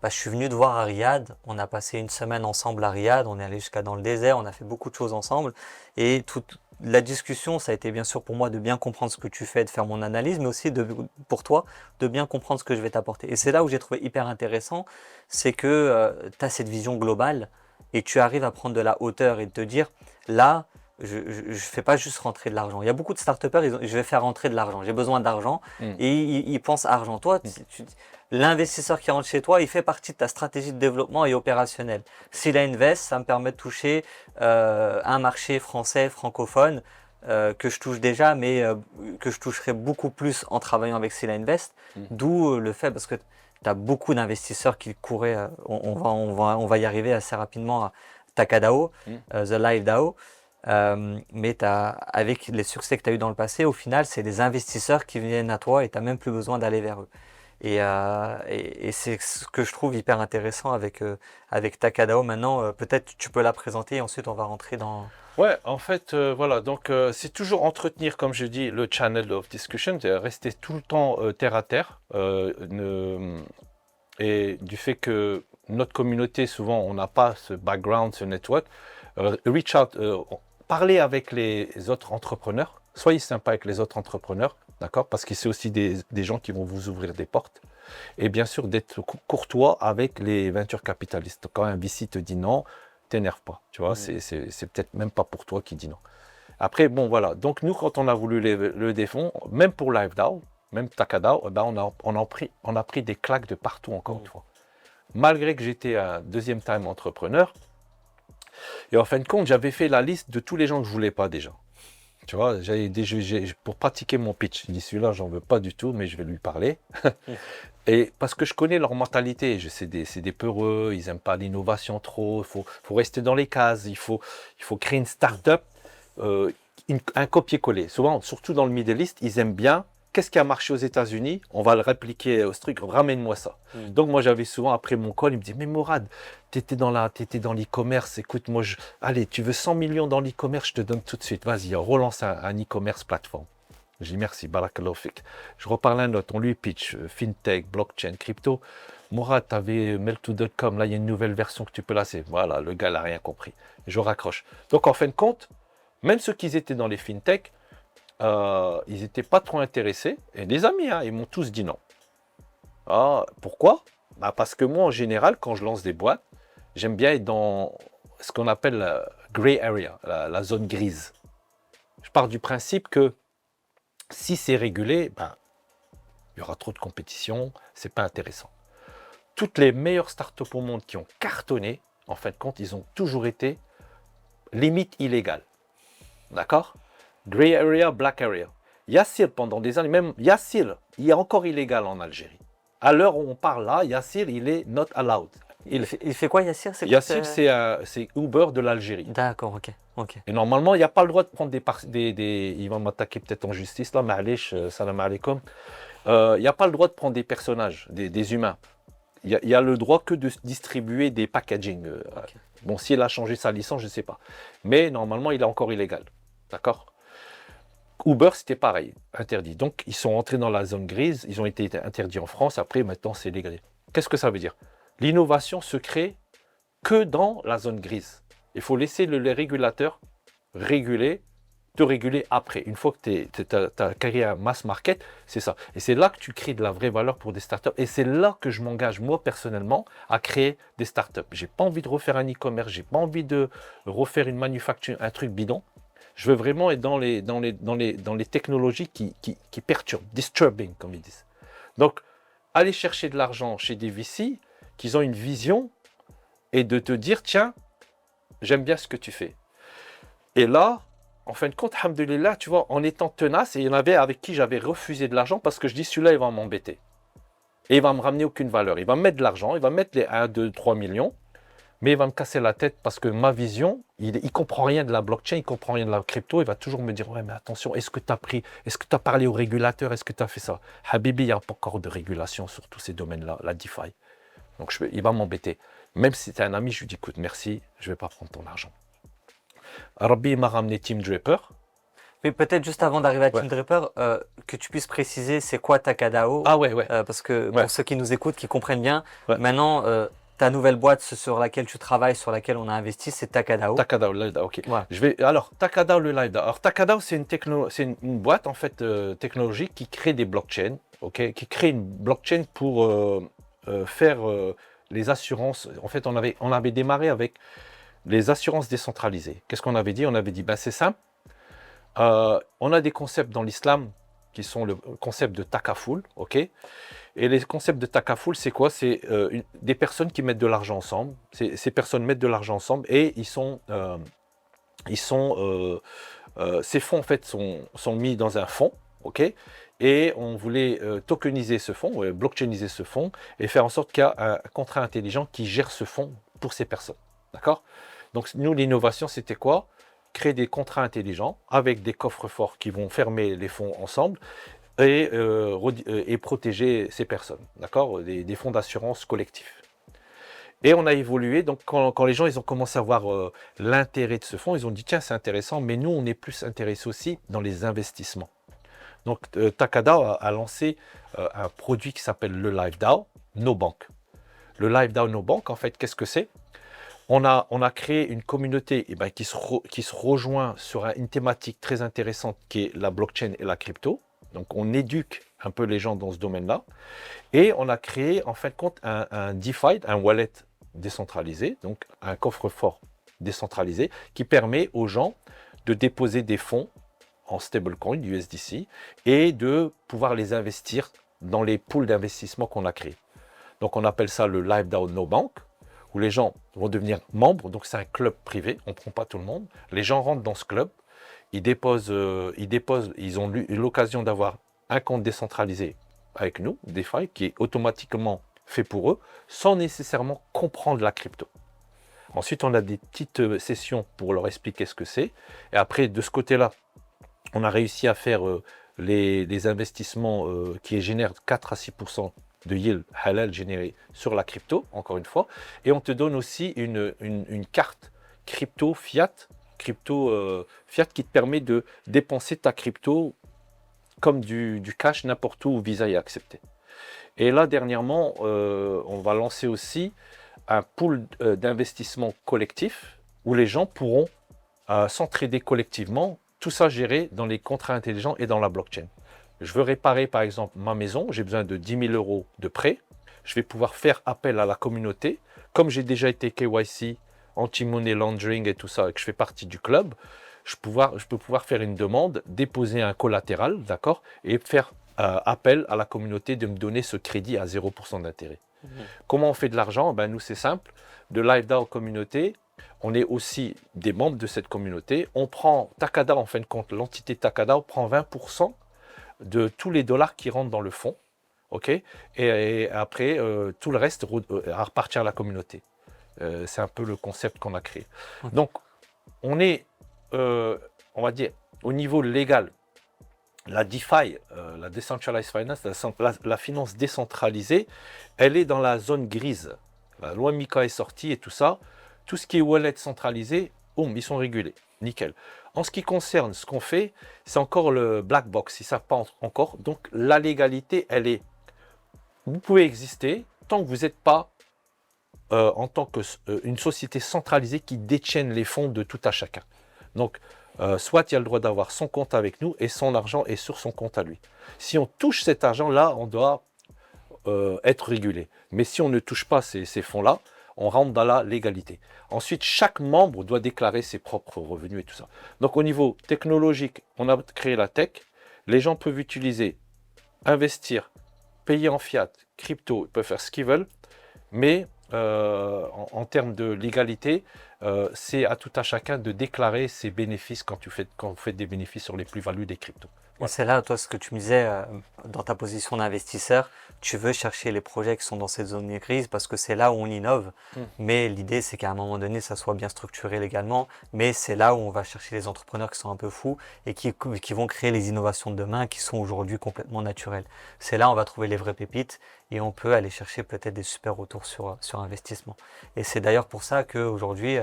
je suis venu te voir à Riyad, on a passé une semaine ensemble à Riyad, on est allé jusqu'à dans le désert, on a fait beaucoup de choses ensemble. Et toute la discussion, ça a été bien sûr pour moi de bien comprendre ce que tu fais, de faire mon analyse, mais aussi pour toi de bien comprendre ce que je vais t'apporter. Et c'est là où j'ai trouvé hyper intéressant, c'est que tu as cette vision globale et tu arrives à prendre de la hauteur et de te dire, là, je ne fais pas juste rentrer de l'argent. Il y a beaucoup de start-upers, je vais faire rentrer de l'argent, j'ai besoin d'argent et ils pensent argent. Toi, l'investisseur qui rentre chez toi, il fait partie de ta stratégie de développement et opérationnelle. Sila Invest, ça me permet de toucher un marché français, francophone, que je touche déjà, mais que je toucherai beaucoup plus en travaillant avec Sila Invest. D'où le fait, parce que tu as beaucoup d'investisseurs qui couraient, on va y arriver assez rapidement à Takadao, The Live DAO. Mais avec les succès que tu as eu dans le passé, au final, c'est des investisseurs qui viennent à toi et tu n'as même plus besoin d'aller vers eux. Et c'est ce que je trouve hyper intéressant avec Takadao. Maintenant, peut-être tu peux la présenter et ensuite on va rentrer dans... Ouais, en fait, voilà, donc c'est toujours entretenir, comme je dis, le channel of discussion, rester tout le temps terre à terre. Et du fait que notre communauté, souvent, on n'a pas ce background, ce network, reach out, parlez avec les autres entrepreneurs, soyez sympa avec les autres entrepreneurs, d'accord? Parce que c'est aussi des gens qui vont vous ouvrir des portes. Et bien sûr, d'être courtois avec les venture capitalistes. Quand un VC te dit non, t'énerve pas, tu vois, c'est peut-être même pas pour toi qui dit non. Après, bon, voilà. Donc, nous, quand on a voulu le défendre, même pour LiveDAO, même Takadao, eh ben, on a pris des claques de partout, encore une fois. Malgré que j'étais un deuxième time entrepreneur, et en fin de compte, j'avais fait la liste de tous les gens que je voulais pas déjà. Tu vois, pour pratiquer mon pitch, je dis celui-là, j'en veux pas du tout, mais je vais lui parler. Et parce que je connais leur mentalité, c'est des peureux, ils n'aiment pas l'innovation trop, il faut rester dans les cases, il faut créer une start-up, un copier-coller. Souvent, surtout dans le Middle East, ils aiment bien. Qu'est-ce qui a marché aux États-Unis? On va le répliquer au truc, ramène-moi ça. Donc moi j'avais souvent, après mon call, il me dit, mais Mourad, t'étais dans l'e-commerce, écoute, allez, tu veux 100 millions dans l'e-commerce, je te donne tout de suite, vas-y, relance un e-commerce plateforme. J'ai dit merci, barakallahu fik. Je reparle un autre, on lui pitch, fintech, blockchain, crypto. Mourad, t'avais Melto.com, là il y a une nouvelle version que tu peux lasser. Voilà, le gars n'a rien compris. Je raccroche. Donc en fin de compte, même ceux qui étaient dans les fintech, ils n'étaient pas trop intéressés. Et des amis, hein, ils m'ont tous dit non. Ah, pourquoi? Bah, parce que moi, en général, quand je lance des boîtes, j'aime bien être dans ce qu'on appelle la gray area, la zone grise. Je pars du principe que si c'est régulé, ben, il y aura trop de compétition, c'est pas intéressant. Toutes les meilleures startups au monde qui ont cartonné, en fin de compte, ils ont toujours été limite illégales. D'accord? Gray area, black area. Yassir, pendant des années, même Yassir, il est encore illégal en Algérie. À l'heure où on parle là, Yassir, il est not allowed. Il fait quoi, Yassir? Yassir, c'est Uber de l'Algérie. D'accord, ok. Et normalement, il n'y a pas le droit de prendre ils vont m'attaquer peut-être en justice, là, ma'alish, salam alaikum. Il n'y a pas le droit de prendre des personnages, des humains. Il y a le droit que de distribuer des packaging. Ok. Bon, si elle a changé sa licence, je ne sais pas. Mais normalement, il est encore illégal. D'accord? Uber, c'était pareil, interdit. Donc, ils sont entrés dans la zone grise, ils ont été interdits en France, après, maintenant, c'est légal. Qu'est-ce que ça veut dire? L'innovation se crée que dans la zone grise. Il faut laisser les régulateurs te réguler après. Une fois que tu as créé un mass market, c'est ça. Et c'est là que tu crées de la vraie valeur pour des startups. Et c'est là que je m'engage, moi, personnellement, à créer des startups. Je n'ai pas envie de refaire un e-commerce, je n'ai pas envie de refaire une manufacture, un truc bidon. Je veux vraiment être dans les technologies qui perturbent, disturbing, comme ils disent. Donc, aller chercher de l'argent chez des VC, qui ont une vision, et de te dire, tiens, j'aime bien ce que tu fais. Et là, en fin de compte, alhamdoulilah, tu vois, en étant tenace, et il y en avait avec qui j'avais refusé de l'argent parce que je dis, celui-là, il va m'embêter. Et il va me ramener aucune valeur. Il va me mettre de l'argent, il va me mettre les 1, 2, 3 millions, mais il va me casser la tête parce que ma vision, il ne comprend rien de la blockchain, il ne comprend rien de la crypto, il va toujours me dire, ouais, mais attention, est-ce que tu as parlé au régulateur, est-ce que tu as fait ça? Habibi, il n'y a pas encore de régulation sur tous ces domaines-là, la DeFi. Donc, il va m'embêter. Même si c'est un ami, je lui dis, écoute, merci, je ne vais pas prendre ton argent. Rabbi m'a ramené Team Draper. Mais peut-être juste avant d'arriver à Ouais. Team Draper, que tu puisses préciser c'est quoi Takadao. Ah ouais. Parce que Ouais. pour ceux qui nous écoutent, qui comprennent bien, Ouais. maintenant, ta nouvelle boîte sur laquelle tu travailles, sur laquelle on a investi, c'est Takadao. Takadao, le LiveDAO, ok. Voilà. Alors, Takadao, le LiveDAO. Alors, Takadao, c'est une boîte, en fait, technologique qui crée des blockchains, ok, qui crée une blockchain pour faire les assurances. En fait, on avait démarré avec les assurances décentralisées. Qu'est-ce qu'on avait dit? On avait dit, ben, c'est simple. On a des concepts dans l'islam qui sont le concept de takaful, ok? Et les concepts de takaful, c'est quoi? C'est des personnes qui mettent de l'argent ensemble. Ces personnes mettent de l'argent ensemble et ces fonds en fait sont mis dans un fonds, ok? Et on voulait tokeniser ce fonds, blockchainiser ce fonds et faire en sorte qu'il y a un contrat intelligent qui gère ce fonds pour ces personnes, d'accord? Donc nous, l'innovation, c'était quoi? Créer des contrats intelligents avec des coffres-forts qui vont fermer les fonds ensemble et protéger ces personnes, d'accord? Des fonds d'assurance collectifs. Et on a évolué, donc quand les gens ils ont commencé à voir l'intérêt de ce fonds, ils ont dit tiens c'est intéressant, mais nous on est plus intéressés aussi dans les investissements. Donc Takadao a lancé un produit qui s'appelle le LiveDAO, No Bank. Le LiveDAO No Bank, en fait, qu'est-ce que c'est? On a créé une communauté qui se rejoint sur une thématique très intéressante qui est la blockchain et la crypto. Donc on éduque un peu les gens dans ce domaine-là. Et on a créé en fin de compte un DeFi, un wallet décentralisé, donc un coffre-fort décentralisé qui permet aux gens de déposer des fonds en stablecoin, USDC, et de pouvoir les investir dans les pools d'investissement qu'on a créés. Donc on appelle ça le LiveDAO No Bank, où les gens vont devenir membres, donc c'est un club privé, on ne prend pas tout le monde. Les gens rentrent dans ce club, ils ont eu l'occasion d'avoir un compte décentralisé avec nous, DeFi, qui est automatiquement fait pour eux, sans nécessairement comprendre la crypto. Ensuite, on a des petites sessions pour leur expliquer ce que c'est. Et après, de ce côté-là, on a réussi à faire les investissements qui génèrent 4 à 6% de yield halal généré sur la crypto, encore une fois. Et on te donne aussi une carte crypto fiat qui te permet de dépenser ta crypto comme du cash n'importe où Visa est accepté. Et là, dernièrement, on va lancer aussi un pool d'investissement collectif où les gens pourront s'entraider collectivement, tout ça géré dans les contrats intelligents et dans la blockchain. Je veux réparer par exemple ma maison, j'ai besoin de 10 000 € de prêt. je vais pouvoir faire appel à la communauté. Comme j'ai déjà été KYC, anti-money laundering et tout ça, et que je fais partie du club, je peux pouvoir faire une demande, déposer un collatéral, d'accord, et faire appel à la communauté de me donner ce crédit à 0% d'intérêt. Comment on fait de l'argent? Ben, nous, c'est simple. De LiveDAO communauté, on est aussi des membres de cette communauté. On prend Takada, en fin de compte, l'entité Takada, on prend 20% de tous les dollars qui rentrent dans le fonds. OK, et après, tout le reste à repartir à la communauté. C'est un peu le concept qu'on a créé. Donc, on est, on va dire, au niveau légal, la DeFi, la Decentralized Finance, la finance décentralisée, elle est dans la zone grise. La loi MiCA est sortie et tout ça. Tout ce qui est wallet centralisé, ils sont régulés. Nickel. En ce qui concerne ce qu'on fait, c'est encore le black box. Ils ne savent pas encore. Donc, la légalité, elle est... Vous pouvez exister tant que vous n'êtes pas en tant qu'une société centralisée qui détienne les fonds de tout à chacun. Donc, soit il y a le droit d'avoir son compte avec nous et son argent est sur son compte à lui. Si on touche cet argent-là, on doit être régulé. Mais si on ne touche pas ces fonds-là, on rentre dans la légalité. Ensuite, chaque membre doit déclarer ses propres revenus et tout ça. Donc, au niveau technologique, on a créé la tech. Les gens peuvent utiliser, investir, payer en fiat, crypto, ils peuvent faire ce qu'ils veulent. Mais en termes de légalité, c'est à tout à chacun de déclarer ses bénéfices quand vous faites des bénéfices sur les plus-values des cryptos. Voilà. C'est là, toi, ce que tu me disais, dans ta position d'investisseur, tu veux chercher les projets qui sont dans cette zone grise parce que c'est là où on innove. Mais l'idée, c'est qu'à un moment donné, ça soit bien structuré légalement. Mais c'est là où on va chercher les entrepreneurs qui sont un peu fous et qui vont créer les innovations de demain qui sont aujourd'hui complètement naturelles. C'est là où on va trouver les vraies pépites et on peut aller chercher peut-être des super retours sur investissement. Et c'est d'ailleurs pour ça qu'aujourd'hui,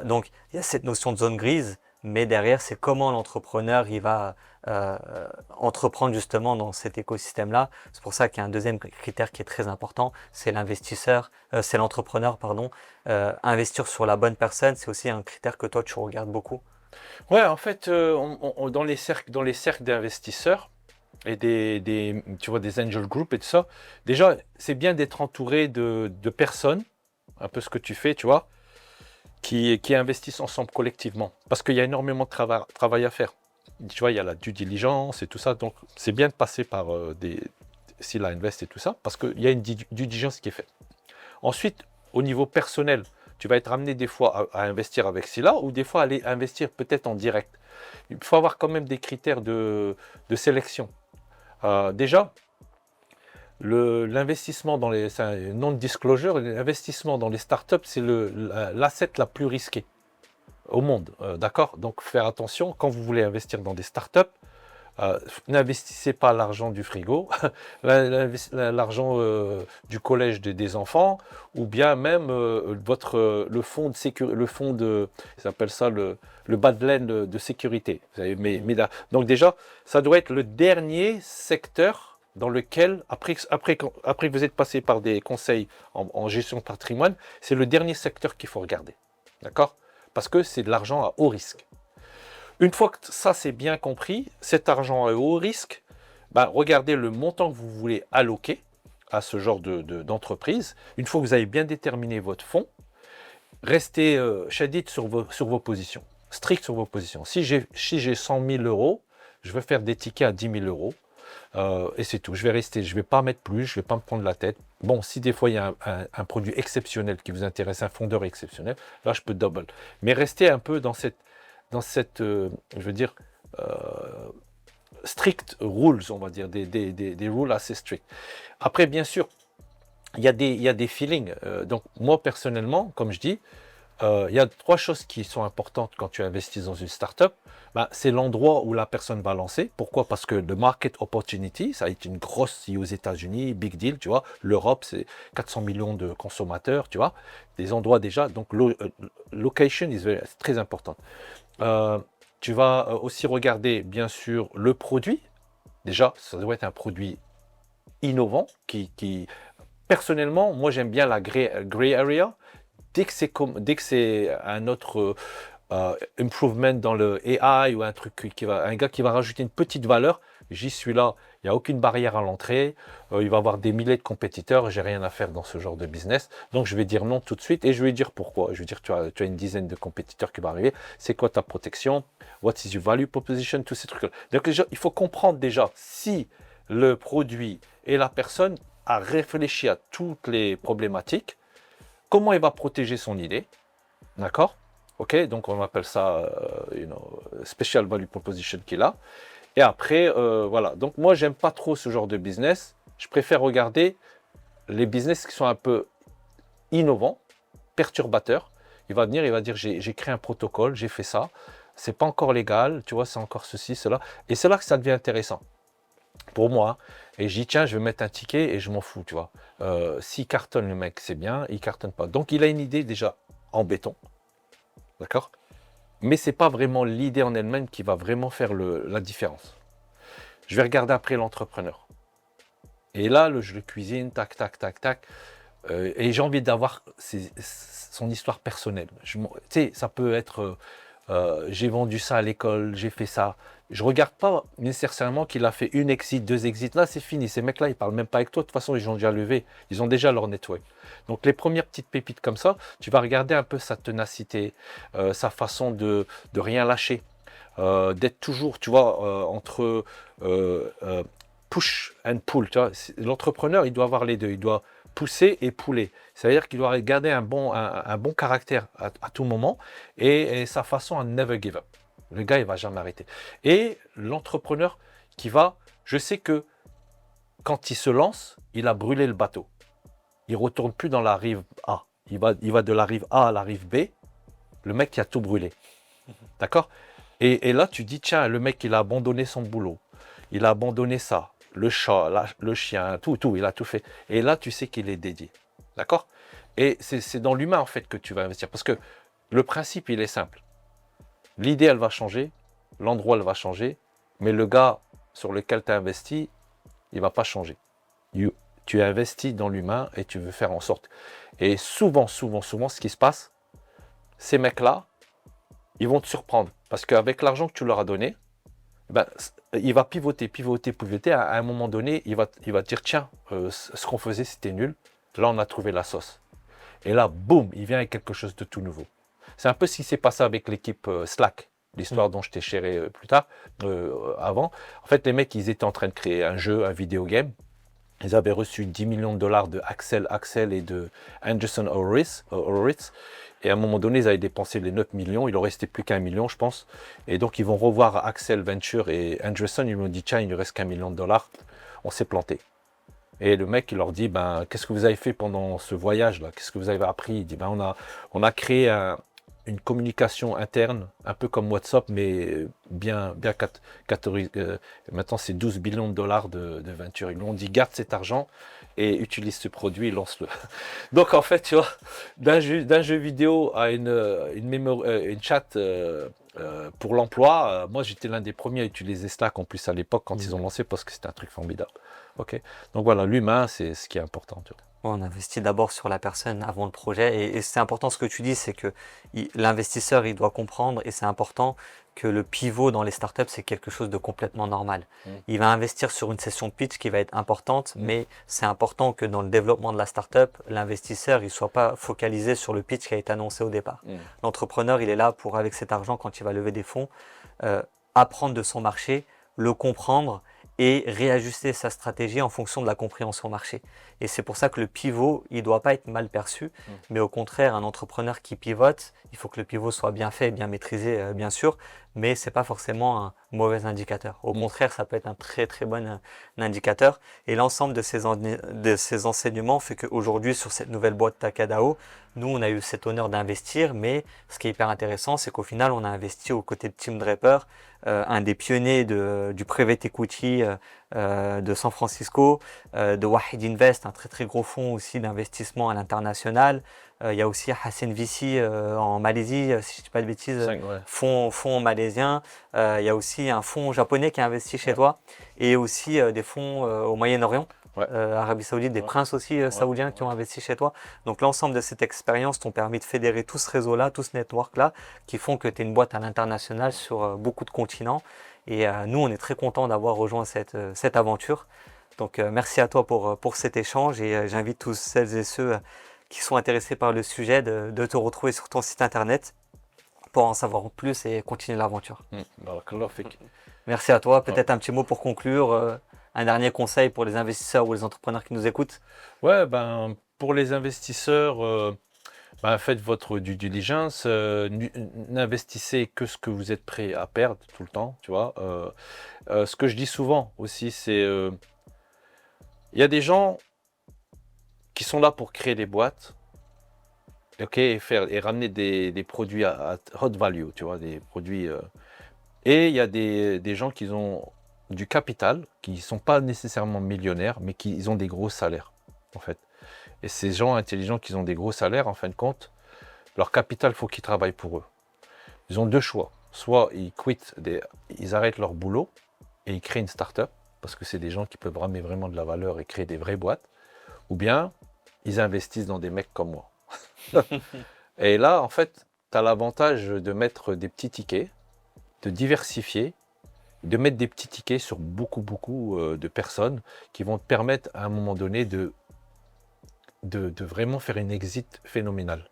donc, il y a cette notion de zone grise, mais derrière, c'est comment l'entrepreneur il va entreprendre justement dans cet écosystème-là. C'est pour ça qu'il y a un deuxième critère qui est très important, c'est c'est l'entrepreneur, pardon. Investir sur la bonne personne, c'est aussi un critère que toi tu regardes beaucoup. Ouais, en fait, dans les cercles d'investisseurs et tu vois, des angel group et tout ça, déjà, c'est bien d'être entouré de personnes, un peu ce que tu fais, tu vois, qui investissent ensemble collectivement. Parce qu'il y a énormément de travail à faire. Tu vois, il y a la due diligence et tout ça. Donc, c'est bien de passer par Scylla Invest et tout ça, parce qu'il y a une due diligence qui est faite. Ensuite, au niveau personnel, tu vas être amené des fois à investir avec Scylla ou des fois à aller investir peut-être en direct. Il faut avoir quand même des critères de sélection. Déjà, l'investissement dans les non-disclosure, l'investissement dans les startups, c'est l'asset la plus risquée au monde, d'accord? Donc, faire attention, quand vous voulez investir dans des startups, n'investissez pas l'argent du frigo, l'argent du collège des enfants, ou bien même le fonds de sécurité, ils appellent ça le badland de sécurité. Vous savez, donc déjà, ça doit être le dernier secteur dans lequel, après que vous êtes passé par des conseils en gestion de patrimoine, c'est le dernier secteur qu'il faut regarder, d'accord? Parce que c'est de l'argent à haut risque. Une fois que ça c'est bien compris, cet argent à haut risque, regardez le montant que vous voulez alloquer à ce genre d'entreprise. Une fois que vous avez bien déterminé votre fonds, restez shadid sur vos positions, strict sur vos positions. Si j'ai 100 000 euros, je vais faire des tickets à 10 000 euros. Et c'est tout, je ne vais pas mettre plus, je ne vais pas me prendre la tête. Bon, si des fois il y a un produit exceptionnel qui vous intéresse, un fondeur exceptionnel, là je peux double. Mais restez un peu dans cette je veux dire, strict rules, on va dire, des rules assez stricts. Après, bien sûr, il y a des feelings. Donc, moi, personnellement, comme je dis, il y a 3 choses qui sont importantes quand tu investis dans une startup. C'est l'endroit où la personne va lancer. Pourquoi? Parce que le market opportunity, ça a été une grosse, aux États-Unis, big deal, tu vois. L'Europe, c'est 400 millions de consommateurs, tu vois. Des endroits déjà. Donc, location c'est très important. Tu vas aussi regarder, bien sûr, le produit. Déjà, ça doit être un produit innovant personnellement, moi, j'aime bien la gray area. Dès que c'est un autre improvement dans le AI ou un gars qui va rajouter une petite valeur, j'y suis là Il n'y a aucune barrière à l'entrée. Il va y avoir des milliers de compétiteurs. J'ai rien à faire dans ce genre de business. Donc, je vais dire non tout de suite et je vais dire pourquoi. Je vais dire, tu as une dizaine de compétiteurs qui vont arriver. C'est quoi ta protection? What is your value proposition? Tous ces trucs-là. Donc, déjà, il faut comprendre déjà si le produit et la personne a réfléchi à toutes les problématiques, comment il va protéger son idée. D'accord? Ok, donc on appelle ça special value proposition qu'il a. Et après, voilà. Donc moi, j'aime pas trop ce genre de business. Je préfère regarder les business qui sont un peu innovants, perturbateurs. Il va venir, il va dire, j'ai créé un protocole, j'ai fait ça. C'est pas encore légal, tu vois, c'est encore ceci, cela. Et c'est là que ça devient intéressant pour moi. Et je dis, tiens, je vais mettre un ticket et je m'en fous, tu vois. S'il cartonne le mec, c'est bien, il cartonne pas. Donc il a une idée déjà en béton. D'accord? Mais ce n'est pas vraiment l'idée en elle-même qui va vraiment faire la différence. Je vais regarder après l'entrepreneur. Et là, je le cuisine, tac, tac, tac, tac. Et j'ai envie d'avoir son histoire personnelle. Tu sais, ça peut être, j'ai vendu ça à l'école, j'ai fait ça. Je ne regarde pas nécessairement qu'il a fait une exit, deux exits. Là, c'est fini. Ces mecs-là, ils ne parlent même pas avec toi. De toute façon, ils ont déjà levé. Ils ont déjà leur network. Donc, les premières petites pépites comme ça, tu vas regarder un peu sa ténacité, sa façon de rien lâcher, d'être toujours, tu vois, entre push and pull. L'entrepreneur, il doit avoir les deux. Il doit pousser et pouler. C'est-à-dire qu'il doit garder un bon caractère à tout moment et sa façon à never give up. Le gars, il ne va jamais arrêter. Et l'entrepreneur je sais que quand il se lance, il a brûlé le bateau. Il ne retourne plus dans la rive A. Il va de la rive A à la rive B. Le mec qui a tout brûlé. D'accord? Et là, tu dis, tiens, le mec, il a abandonné son boulot. Il a abandonné ça. Le chat, le chien, tout, il a tout fait. Et là, tu sais qu'il est dédié. D'accord? Et c'est dans l'humain, en fait, que tu vas investir. Parce que le principe, il est simple. L'idée, elle va changer. L'endroit, elle va changer. Mais le gars sur lequel tu as investi, il ne va pas changer. Tu investis dans l'humain et tu veux faire en sorte. Et souvent, ce qui se passe, ces mecs-là, ils vont te surprendre. Parce qu'avec l'argent que tu leur as donné, il va pivoter. À un moment donné, il va te dire, tiens, ce qu'on faisait, c'était nul. Là, on a trouvé la sauce. Et là, boum, il vient avec quelque chose de tout nouveau. C'est un peu ce qui s'est passé avec l'équipe Slack, l'histoire dont je t'ai shéré plus tard, avant. En fait, les mecs, ils étaient en train de créer un jeu, un vidéo game. Ils avaient reçu 10 millions de dollars de Axel et de Anderson Horowitz. Et à un moment donné, ils avaient dépensé les 9 millions. Il leur restait plus qu'1 million, je pense. Et donc, ils vont revoir Axel Venture et Anderson. Ils m'ont dit, tiens, il ne reste qu'1 million de dollars. On s'est planté. Et le mec, il leur dit, qu'est-ce que vous avez fait pendant ce voyage-là? Qu'est-ce que vous avez appris? Il dit, on a créé une communication interne, un peu comme WhatsApp, mais bien catégorisé. Maintenant, c'est 12 billions de dollars de venture. Ils lui ont dit, garde cet argent et utilise ce produit, lance-le. Donc, en fait, tu vois, d'un jeu vidéo à une chat pour l'emploi, moi, j'étais l'un des premiers à utiliser Slack, en plus, à l'époque, quand ils ont lancé, parce que c'était un truc formidable. Ok. Donc, voilà, l'humain, c'est ce qui est important, tu vois. On investit d'abord sur la personne avant le projet. Et c'est important ce que tu dis, c'est que l'investisseur, il doit comprendre, et c'est important que le pivot dans les startups, c'est quelque chose de complètement normal. Il va investir sur une session pitch qui va être importante, mais c'est important que dans le développement de la startup, l'investisseur, il ne soit pas focalisé sur le pitch qui a été annoncé au départ. L'entrepreneur, il est là pour, avec cet argent, quand il va lever des fonds, apprendre de son marché, le comprendre et réajuster sa stratégie en fonction de la compréhension marché. Et c'est pour ça que le pivot, il ne doit pas être mal perçu, mais au contraire, un entrepreneur qui pivote, il faut que le pivot soit bien fait, bien maîtrisé, bien sûr, mais ce n'est pas forcément un mauvais indicateur. Au contraire, ça peut être un très très bon indicateur. Et l'ensemble de ces enseignements fait qu'aujourd'hui, sur cette nouvelle boîte Takadao, nous, on a eu cet honneur d'investir, mais ce qui est hyper intéressant, c'est qu'au final, on a investi aux côtés de Tim Draper, un des pionniers du private equity de San Francisco, de Wahid Invest, un très très gros fonds aussi d'investissement à l'international. Il y a aussi Hassan VC en Malaisie, si je ne dis pas de bêtises, fonds malaisien. Il y a aussi un fonds japonais qui a investi chez toi et aussi des fonds au Moyen-Orient. Arabie Saoudite, des princes aussi saoudiens qui ont investi chez toi. Donc l'ensemble de cette expérience t'ont permis de fédérer tout ce réseau-là, tout ce network-là, qui font que tu es une boîte à l'international sur beaucoup de continents. Et nous, on est très contents d'avoir rejoint cette aventure. Donc, merci à toi pour cet échange et j'invite tous celles et ceux qui sont intéressés par le sujet de te retrouver sur ton site internet pour en savoir plus et continuer l'aventure. Barakallah fik. Merci à toi. Peut-être un petit mot pour conclure, un dernier conseil pour les investisseurs ou les entrepreneurs qui nous écoutent. Ouais, ben, pour les investisseurs, ben, faites votre due diligence, n'investissez que ce que vous êtes prêt à perdre tout le temps, tu vois. Ce que je dis souvent aussi, c'est il y a des gens qui sont là pour créer des boîtes, ok, et ramener des produits à hot value, tu vois, des produits. Et il y a des gens qui ont du capital, qui ne sont pas nécessairement millionnaires, mais qui ils ont des gros salaires, en fait. Et ces gens intelligents qui ont des gros salaires, en fin de compte, leur capital, il faut qu'ils travaillent pour eux. Ils ont deux choix. Soit ils arrêtent leur boulot et ils créent une start-up, parce que c'est des gens qui peuvent ramener vraiment de la valeur et créer des vraies boîtes. Ou bien, ils investissent dans des mecs comme moi. Et là, en fait, tu as l'avantage de mettre des petits tickets, de diversifier, de mettre des petits tickets sur beaucoup de personnes qui vont te permettre à un moment donné de vraiment faire une exit phénoménale.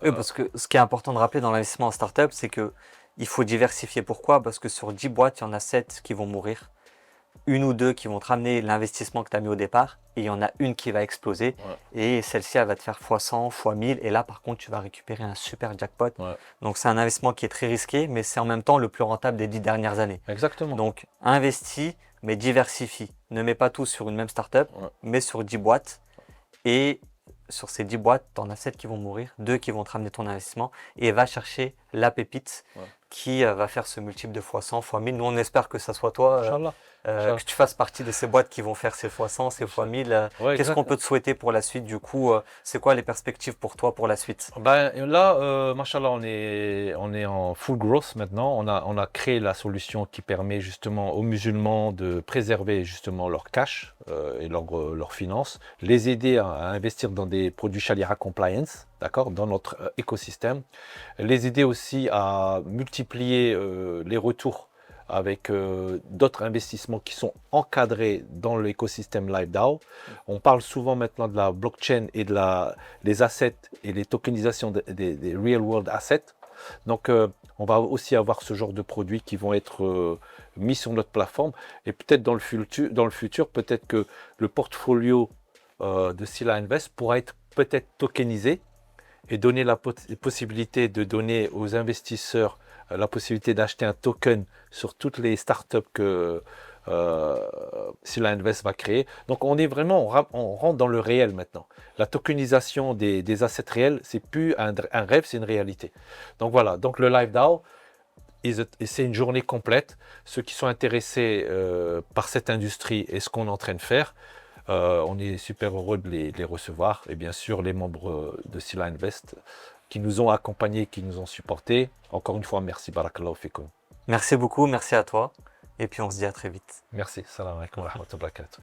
Oui, parce que ce qui est important de rappeler dans l'investissement en startup, c'est que il faut diversifier. Pourquoi? Parce que sur 10 boîtes, il y en a 7 qui vont mourir. Une ou deux qui vont te ramener l'investissement que tu as mis au départ. Et il y en a une qui va exploser. Ouais. Et celle-ci, elle va te faire x100, x1000. Et là, par contre, tu vas récupérer un super jackpot. Ouais. Donc, c'est un investissement qui est très risqué, mais c'est en même temps le plus rentable des 10 dernières années. Exactement. Donc, investis, mais diversifie. Ne mets pas tout sur une même startup, mais sur 10 boîtes. Et sur ces 10 boîtes, tu en as 7 qui vont mourir, 2 qui vont te ramener ton investissement. Et va chercher la pépite qui va faire ce multiple de x100, x1000. Nous, on espère que ça soit toi, Inch'Allah. que tu fasses partie de ces boîtes qui vont faire ces x100, ces x1000. Qu'est-ce qu'on peut te souhaiter pour la suite du coup? C'est quoi les perspectives pour toi pour la suite? Ben, là, machallah, on est en full growth maintenant. On a créé la solution qui permet justement aux musulmans de préserver justement leur cash et leurs finances, les aider à investir dans des produits Sharia compliance, d'accord, dans notre écosystème, les aider aussi à multiplier les retours avec d'autres investissements qui sont encadrés dans l'écosystème LiveDAO. On parle souvent maintenant de la blockchain et des assets et les tokenisations des real world assets. Donc, on va aussi avoir ce genre de produits qui vont être mis sur notre plateforme. Et peut-être dans le futur, peut-être que le portfolio de Sila Invest pourra être peut-être tokenisé et donner la possibilité de donner aux investisseurs la possibilité d'acheter un token sur toutes les startups que Sila Invest va créer. Donc on est vraiment, on rentre dans le réel maintenant. La tokenisation des assets réels, c'est plus un rêve, c'est une réalité. Donc voilà, donc le LiveDAO, c'est une journée complète. Ceux qui sont intéressés par cette industrie et ce qu'on est en train de faire, on est super heureux de les recevoir. Et bien sûr, les membres de Sila Invest qui nous ont accompagnés, qui nous ont supportés. Encore une fois, merci. Barakallahu fikoum. Merci beaucoup, merci à toi. Et puis on se dit à très vite. Merci. Salam alaikum wa rahmatullahi wa barakatuh.